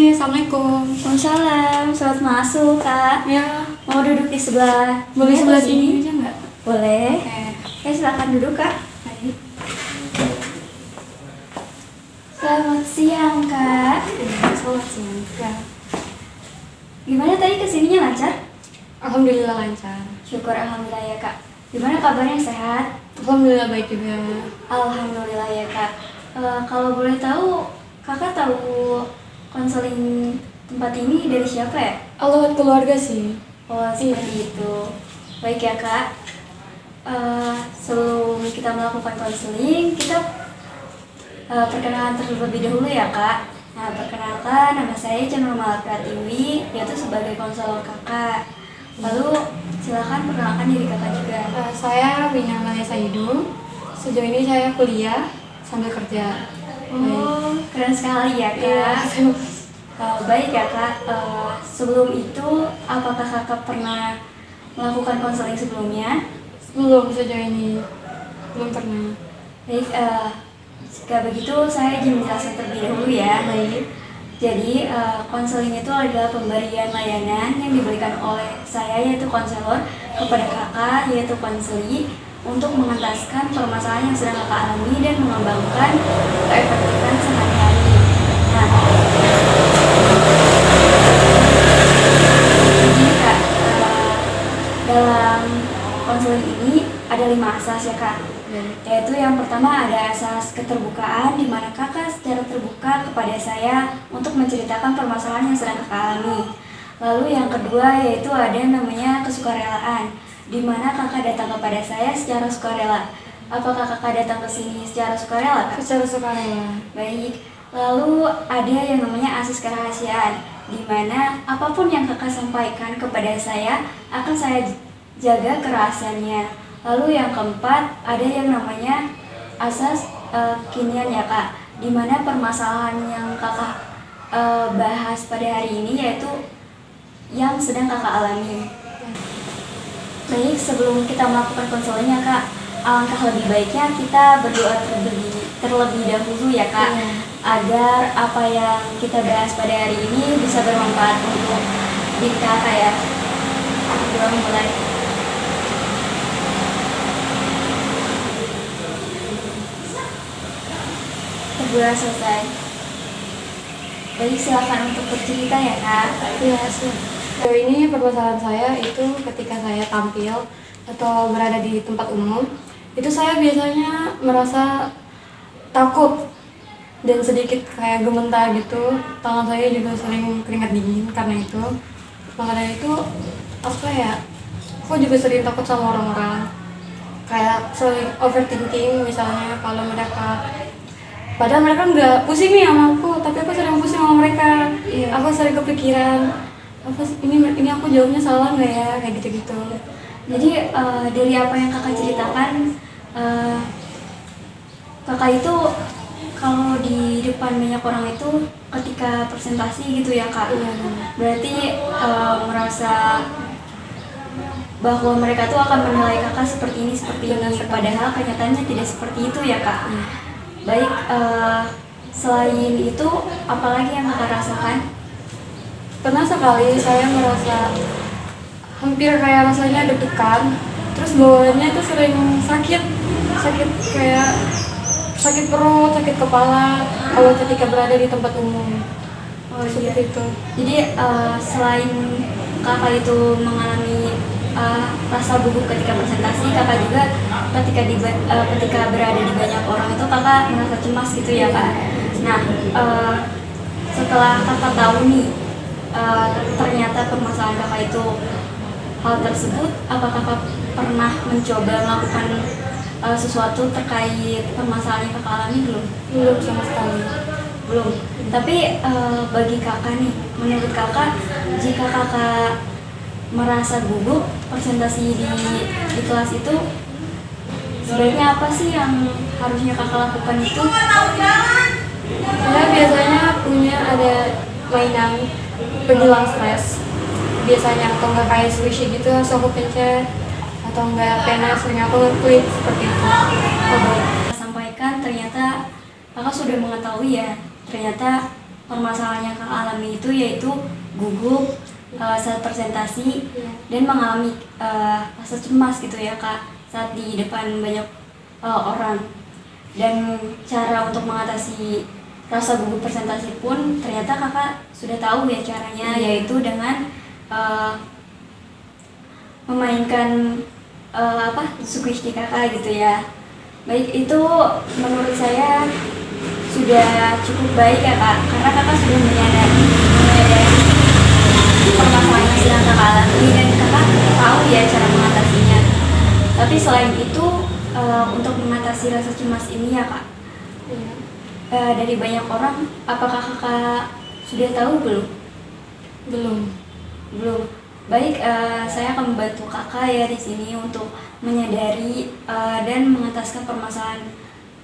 Assalamualaikum. Waalaikumsalam, selamat masuk kak. Ya, Mau duduk di sebelah? boleh ini sebelah atau sini aja nggak? Boleh. Oke. Ya silakan duduk kak. Baik. Selamat siang kak. Selamat siang. Ya. Gimana tadi kesininya lancar? Alhamdulillah lancar. Syukur alhamdulillah ya kak. Gimana kabarnya, sehat? Alhamdulillah baik juga. Alhamdulillah ya kak. Kalau boleh tahu, kakak tahu konseling tempat ini dari siapa ya? Allah keluarga sih. Oh seperti itu. Baik ya kak. Sebelum kita melakukan konseling, kita perkenalan terlebih dahulu ya kak. Nah, perkenalkan, nama saya Chanur Mala Pratiwi, yaitu sebagai konselor kakak. Lalu silakan perkenalkan diri kakak juga. Saya Wina Malia Saidu. Sejauh ini saya kuliah sambil kerja. Oh, keren sekali ya kak. Baik ya kak. Sebelum itu, apakah kakak pernah melakukan konseling sebelumnya? Belum sejauh ini. Belum pernah. Baik, jika begitu saya izin menjelaskan terlebih dahulu ya. Baik. Jadi, konseling itu adalah pemberian layanan yang diberikan oleh saya, yaitu konselor, kepada kakak, yaitu konseli, untuk mengentaskan permasalahan yang sedang kakak alami dan mengembangkan keefektifan sehari-hari. Nah, jadi kak, dalam konseling ini ada 5 asas ya kak. Yaitu yang pertama ada asas keterbukaan, di mana kakak secara terbuka kepada saya untuk menceritakan permasalahan yang sedang kakak alami. Lalu yang kedua yaitu ada namanya kesukarelaan, di mana kakak datang kepada saya secara sukarela. Apakah kakak datang ke sini secara sukarela, kak? Secara sukarela. Baik. Lalu ada yang namanya asas kerahasiaan, di mana apapun yang kakak sampaikan kepada saya akan saya jaga kerahasiaannya. Lalu yang keempat ada yang namanya asas kekinian ya kak, di mana permasalahan yang kakak bahas pada hari ini yaitu yang sedang kakak alami. Baik, sebelum kita melakukan konseling ya kak, alangkah lebih baiknya kita berdoa terlebih dahulu ya kak, agar apa yang kita bahas pada hari ini bisa bermanfaat untuk diri kakak ya. Doa mulai. Terbuka selesai. Baik, silakan untuk bercerita ya kak. Ya, sejauh ini permasalahan saya itu ketika saya tampil atau berada di tempat umum, itu saya biasanya merasa takut dan sedikit kayak gemetar gitu. Tangan saya juga sering keringat dingin karena itu. Maka dari itu, apa ya, aku juga sering takut sama orang-orang. Kayak sering overthinking misalnya kalau mereka, padahal mereka nggak pusing nih sama aku, tapi aku sering pusing sama mereka. Iya. Aku sering kepikiran, apa ini aku jawabnya salah nggak ya, kayak gitu-gitu. Jadi dari apa yang kakak ceritakan, kakak itu kalau di depan banyak orang itu ketika presentasi gitu ya kak, berarti merasa bahwa mereka tuh akan menilai kakak seperti ini, padahal kenyataannya tidak seperti itu ya kak. Baik, selain itu apalagi yang kakak rasakan? Pernah sekali saya merasa hampir kayak rasanya deg-degan, terus bawaannya itu sering sakit kayak sakit perut, sakit kepala kalau ketika berada di tempat umum. Oh Seperti iya. itu. Jadi selain kakak itu mengalami rasa gugup ketika presentasi, kakak juga ketika berada di banyak orang itu kakak merasa cemas gitu ya kak. Nah, setelah kakak tahu nih ternyata permasalahan kakak itu hal tersebut, apakah kakak pernah mencoba melakukan sesuatu terkait permasalahan yang kakak alami belum? Belum sama sekali. Belum. Tapi bagi kakak nih, menurut kakak, jika kakak merasa gugup presentasi di kelas itu, sebaiknya apa sih yang harusnya kakak lakukan itu? Saya biasanya punya ada mainan penghilang stres biasanya, atau enggak kayak squishy gitu harus aku pencet, atau enggak pena sering aku ngeklik seperti itu. Sampaikan ternyata kakak sudah mengetahui ya, ternyata permasalahan yang kakak alami itu yaitu gugup saat presentasi dan mengalami rasa cemas gitu ya kak saat di depan banyak orang. Dan cara untuk mengatasi rasa gugup presentasi pun ternyata kakak sudah tahu ya caranya, yaitu dengan memainkan squishy kakak gitu ya. Baik, itu menurut saya sudah cukup baik ya kak, karena kakak sudah menyadari permasalahan yang sedang kakak alami dan kakak tahu ya cara mengatasinya. Tapi selain itu untuk mengatasi rasa cemas ini ya kak, dari banyak orang, apakah kakak sudah tahu belum? Belum. Baik, saya akan membantu kakak ya di sini untuk menyadari dan mengentaskan permasalahan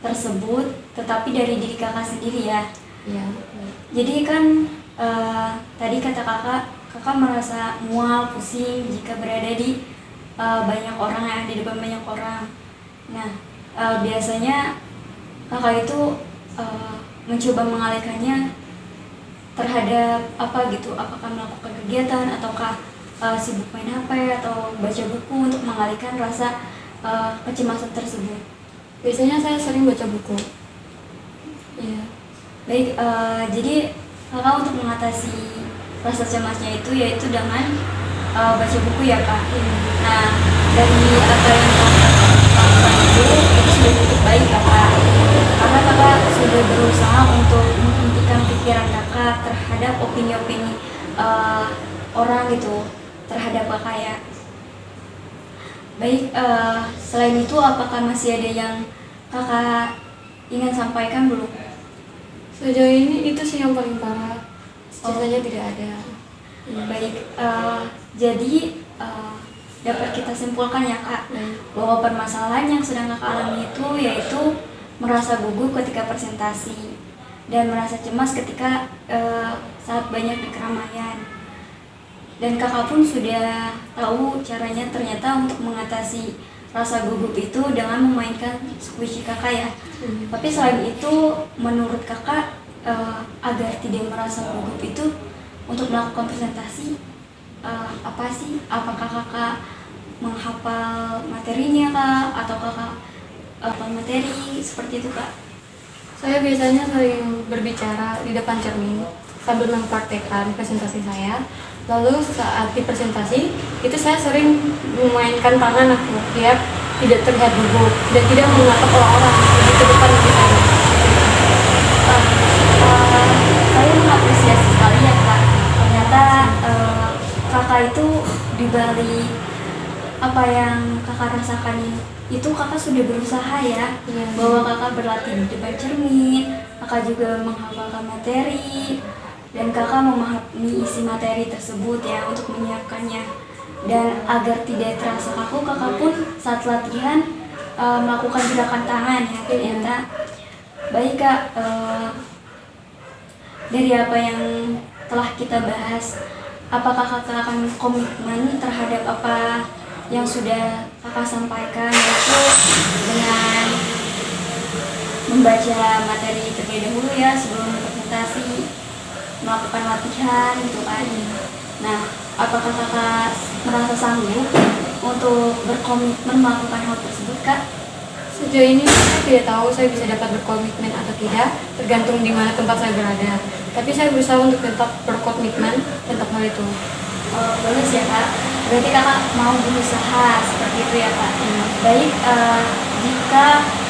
tersebut, tetapi dari diri kakak sendiri ya. Iya. Jadi kan tadi kata kakak merasa mual, pusing jika berada di banyak orang ya, di depan banyak orang. Nah, biasanya kakak itu mencoba mengalihkannya terhadap apa gitu, apakah melakukan kegiatan ataukah sibuk main HP atau baca buku untuk mengalihkan rasa kecemasan tersebut. Biasanya saya sering baca buku. Iya. Baik, jadi kakak untuk mengatasi rasa cemasnya itu yaitu dengan baca buku ya kak. Nah, dari apa yang kakak lakukan itu sudah cukup baik kakak, karena kakak sudah berusaha untuk menghentikan pikiran kakak terhadap opini-opini orang gitu terhadap kakak ya. Baik, selain itu apakah masih ada yang kakak ingin sampaikan belum? Sejauh ini itu sih yang paling parah. Sisanya tidak ada. Baik, jadi dapat kita simpulkan ya kak, bahwa permasalahan yang sedang kakak alami itu yaitu merasa gugup ketika presentasi dan merasa cemas ketika saat banyak di keramaian. Dan kakak pun sudah tahu caranya ternyata untuk mengatasi rasa gugup itu dengan memainkan squishy kakak ya. Tapi selain itu, menurut kakak agar tidak merasa gugup itu untuk melakukan presentasi apa sih? Apakah kakak menghafal materinya kak, atau kakak hafal materi seperti itu kak? Saya biasanya sering berbicara di depan cermin sambil mempraktekkan presentasi saya. Lalu saat di presentasi itu saya sering memainkan tangan aku biar tidak terlihat gugup dan tidak menatap orang-orang lebih ke depan saya. Saya mengapresiasi sekali ya kak. Ternyata kakak itu dibalik apa yang kakak rasakan itu kakak sudah berusaha ya. Bahwa kakak berlatih di depan cermin, kakak juga menghafalkan materi, dan kakak memahami isi materi tersebut ya untuk menyiapkannya. Dan agar tidak terasa kaku, kakak pun saat latihan melakukan gerakan tangan ya ternyata. Baik kak, dari apa yang telah kita bahas, apakah kakak akan komitmen terhadap apa yang sudah kakak sampaikan, yaitu dengan membaca materi terlebih dahulu ya sebelum presentasi, melakukan latihan gitu kan. Nah, apakah kakak merasa sanggup untuk berkomitmen melakukan hal tersebut kak? Sejauh ini saya tidak tahu saya bisa dapat berkomitmen atau tidak, tergantung di mana tempat saya berada. Tapi saya berusaha untuk tetap berkomitmen tentang hal itu. Bagus ya kak, berarti kakak mau berusaha seperti itu ya kak. Baik, jika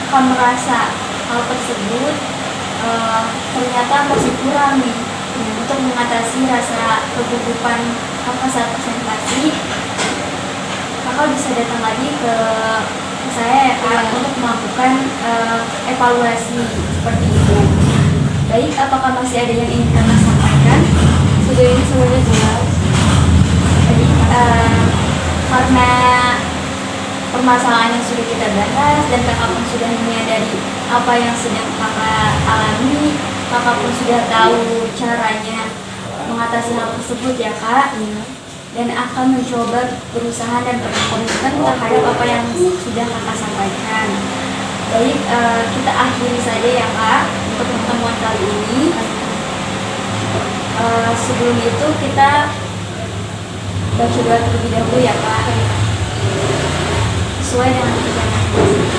kakak merasa hal tersebut ternyata masih kurang nih untuk mengatasi rasa kegugupan kakak saat presentasi, kakak bisa datang lagi ke saya ya kak untuk melakukan evaluasi seperti itu. Baik, apakah masih ada yang ingin kakak sampaikan? Sejauh ini semuanya jelas. Jadi karena permasalahan yang sudah kita bahas dan kakak pun sudah menyadari apa yang sedang kakak alami, kakak pun sudah tahu caranya mengatasi hal tersebut ya kak. Dan akan mencoba berusaha dan berkomitmen terhadap apa yang sudah kakak sampaikan. Baik, kita akhiri saja ya kak untuk pertemuan kali ini. sebelum itu kita baca doa terlebih dahulu ya Kak, sesuai dengan kebijakan.